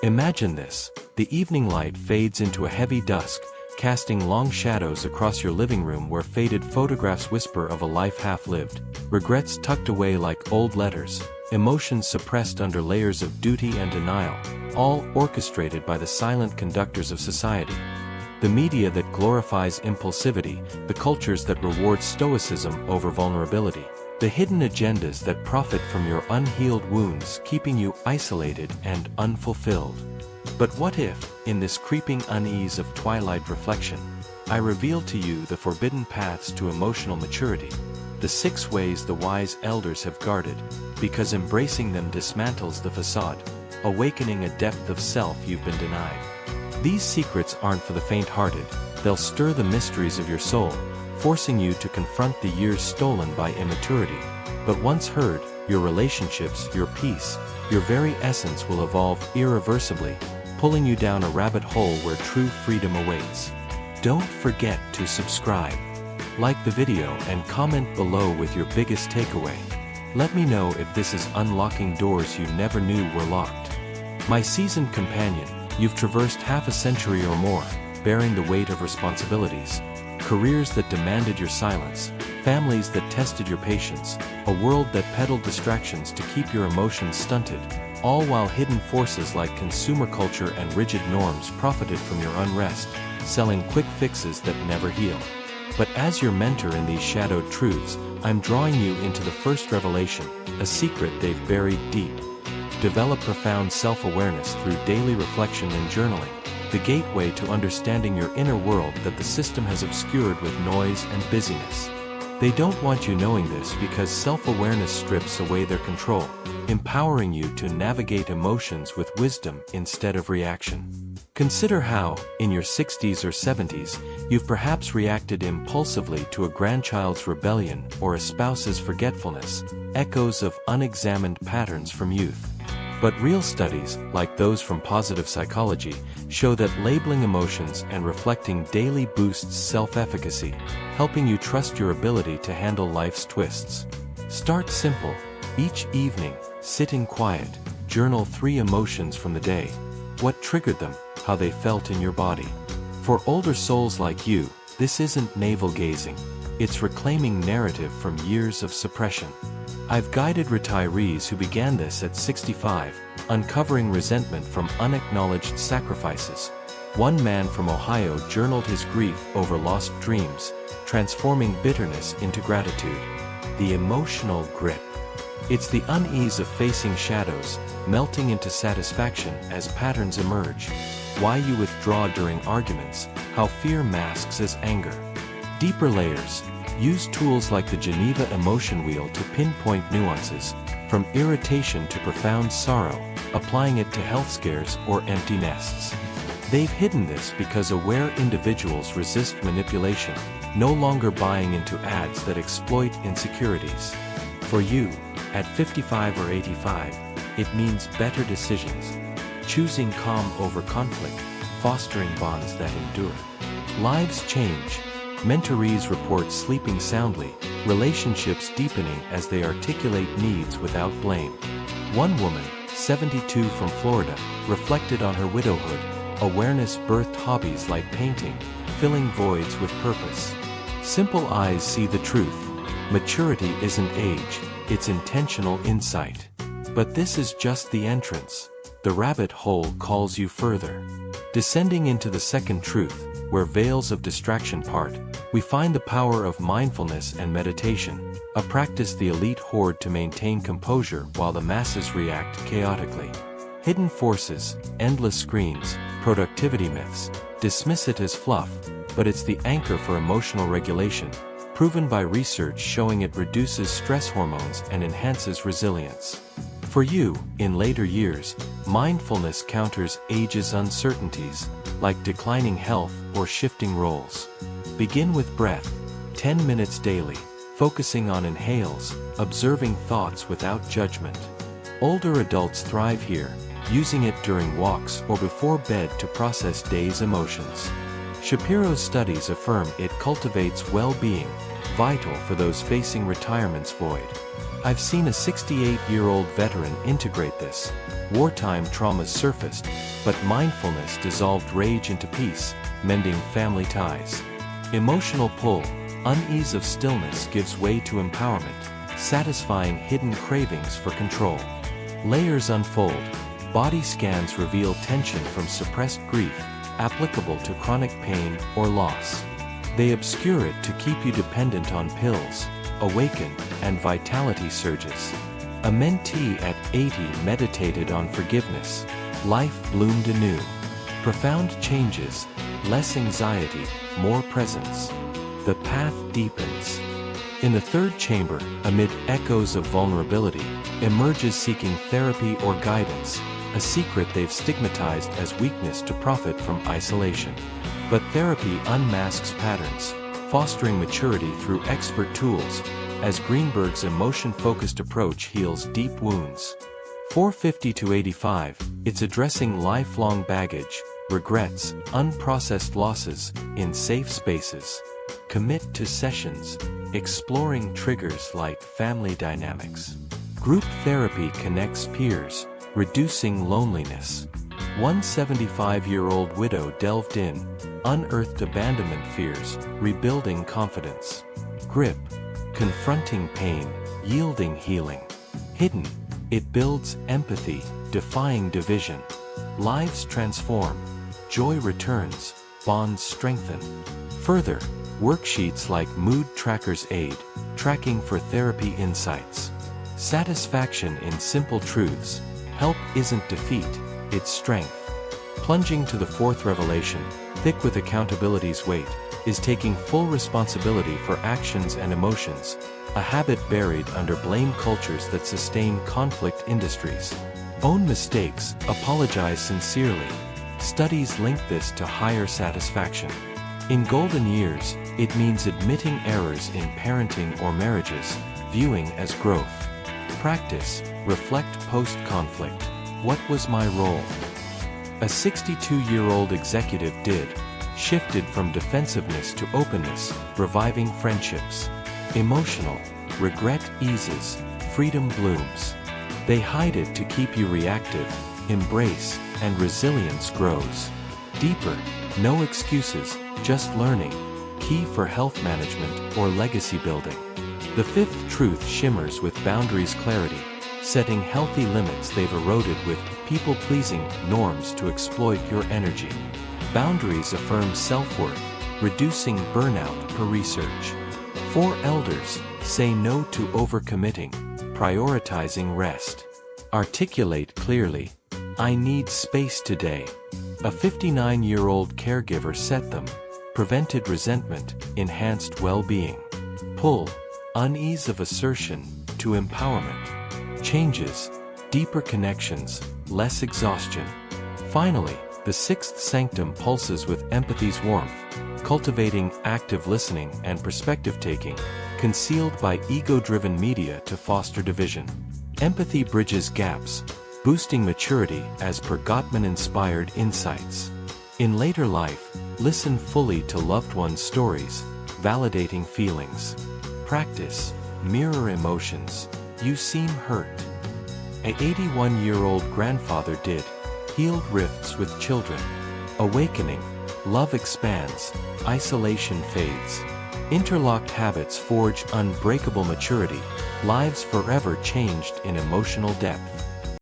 Imagine this: the evening light fades into a heavy dusk, casting long shadows across your living room where faded photographs whisper of a life half-lived, regrets tucked away like old letters, emotions suppressed under layers of duty and denial, all orchestrated by the silent conductors of society. The media that glorifies impulsivity, the cultures that reward stoicism over vulnerability, the hidden agendas that profit from your unhealed wounds, keeping you isolated and unfulfilled. But what if, in this creeping unease of twilight reflection, I reveal to you the forbidden paths to emotional maturity, the 6 ways the wise elders have guarded, because embracing them dismantles the facade, awakening a depth of self you've been denied. These secrets aren't for the faint-hearted, they'll stir the mysteries of your soul, forcing you to confront the years stolen by immaturity. But once heard, your relationships, your peace, your very essence will evolve irreversibly, pulling you down a rabbit hole where true freedom awaits. Don't forget to subscribe, like the video and comment below with your biggest takeaway. Let me know if this is unlocking doors you never knew were locked. My seasoned companion, you've traversed half a century or more, bearing the weight of responsibilities, careers that demanded your silence, families that tested your patience, a world that peddled distractions to keep your emotions stunted, all while hidden forces like consumer culture and rigid norms profited from your unrest, selling quick fixes that never heal. But as your mentor in these shadowed truths, I'm drawing you into the first revelation, a secret they've buried deep. Develop profound self-awareness through daily reflection and journaling, the gateway to understanding your inner world that the system has obscured with noise and busyness. They don't want you knowing this because self-awareness strips away their control, empowering you to navigate emotions with wisdom instead of reaction. Consider how, in your 60s or 70s, you've perhaps reacted impulsively to a grandchild's rebellion or a spouse's forgetfulness, echoes of unexamined patterns from youth. But real studies, like those from positive psychology, show that labeling emotions and reflecting daily boosts self-efficacy, helping you trust your ability to handle life's twists. Start simple. Each evening, sit in quiet, journal 3 emotions from the day. What triggered them, how they felt in your body. For older souls like you, this isn't navel-gazing. It's reclaiming narrative from years of suppression. I've guided retirees who began this at 65, uncovering resentment from unacknowledged sacrifices. One man from Ohio journaled his grief over lost dreams, transforming bitterness into gratitude. The emotional grip. It's the unease of facing shadows, melting into satisfaction as patterns emerge. Why you withdraw during arguments, how fear masks as anger. Deeper layers. Use tools like the Geneva Emotion Wheel to pinpoint nuances, from irritation to profound sorrow, applying it to health scares or empty nests. They've hidden this because aware individuals resist manipulation, no longer buying into ads that exploit insecurities. For you, at 55 or 85, it means better decisions, choosing calm over conflict, fostering bonds that endure. Lives change. Mentorees report sleeping soundly, relationships deepening as they articulate needs without blame. One woman, 72 from Florida, reflected on her widowhood. Awareness birthed hobbies like painting, filling voids with purpose. Simple eyes see the truth. Maturity isn't age, it's intentional insight. But this is just the entrance. The rabbit hole calls you further. Descending into the second truth, where veils of distraction part, we find the power of mindfulness and meditation, a practice the elite hoard to maintain composure while the masses react chaotically. Hidden forces, endless screens, productivity myths, dismiss it as fluff, but it's the anchor for emotional regulation, proven by research showing it reduces stress hormones and enhances resilience. For you, in later years, mindfulness counters age's uncertainties, like declining health or shifting roles. Begin with breath, 10 minutes daily, focusing on inhales, observing thoughts without judgment. Older adults thrive here, using it during walks or before bed to process day's emotions. Shapiro's studies affirm it cultivates well-being, vital for those facing retirement's void. I've seen a 68-year-old veteran integrate this. Wartime traumas surfaced, but mindfulness dissolved rage into peace, mending family ties. Emotional pull, unease of stillness gives way to empowerment, satisfying hidden cravings for control. Layers unfold. Body scans reveal tension from suppressed grief, applicable to chronic pain or loss. They obscure it to keep you dependent on pills. Awaken, and vitality surges. A mentee at 80 meditated on forgiveness. Life bloomed anew. Profound changes, less anxiety, more presence. The path deepens. In the third chamber, amid echoes of vulnerability, emerges seeking therapy or guidance, a secret they've stigmatized as weakness to profit from isolation. But therapy unmasks patterns, fostering maturity through expert tools, as Greenberg's emotion-focused approach heals deep wounds. 450-85, it's addressing lifelong baggage, regrets, unprocessed losses, in safe spaces. Commit to sessions, exploring triggers like family dynamics. Group therapy connects peers, reducing loneliness. One 75-year-old widow delved in, unearthed abandonment fears, rebuilding confidence. Grip, confronting pain, yielding healing. Hidden, it builds empathy, defying division. Lives transform, joy returns, bonds strengthen. Further, worksheets like Mood Trackers aid, tracking for therapy insights. Satisfaction in simple truths, help isn't defeat, it's strength. Plunging to the fourth revelation, thick with accountability's weight, is taking full responsibility for actions and emotions, a habit buried under blame cultures that sustain conflict industries. Own mistakes, apologize sincerely. Studies link this to higher satisfaction. In golden years, it means admitting errors in parenting or marriages, viewing as growth. Practice, reflect post-conflict. What was my role? A 62-year-old executive shifted from defensiveness to openness, reviving friendships. Emotional, regret eases, freedom blooms. They hide it to keep you reactive, embrace, and resilience grows. Deeper, no excuses, just learning, key for health management or legacy building. The fifth truth shimmers with boundaries clarity, setting healthy limits they've eroded with people-pleasing norms to exploit your energy. Boundaries affirm self-worth, reducing burnout per research. 4 elders say no to overcommitting, prioritizing rest. Articulate clearly, I need space today. A 59-year-old caregiver set them, prevented resentment, enhanced well-being. Pull, unease of assertion, to empowerment. Changes, deeper connections, less exhaustion. Finally, the sixth sanctum pulses with empathy's warmth, cultivating active listening and perspective-taking, concealed by ego-driven media to foster division. Empathy bridges gaps, boosting maturity as per Gottman-inspired insights. In later life, listen fully to loved ones' stories, validating feelings. Practice, mirror emotions. You seem hurt. An 81-year-old grandfather healed rifts with children. Awakening, love expands, isolation fades. Interlocked habits forge unbreakable maturity, lives forever changed in emotional depth.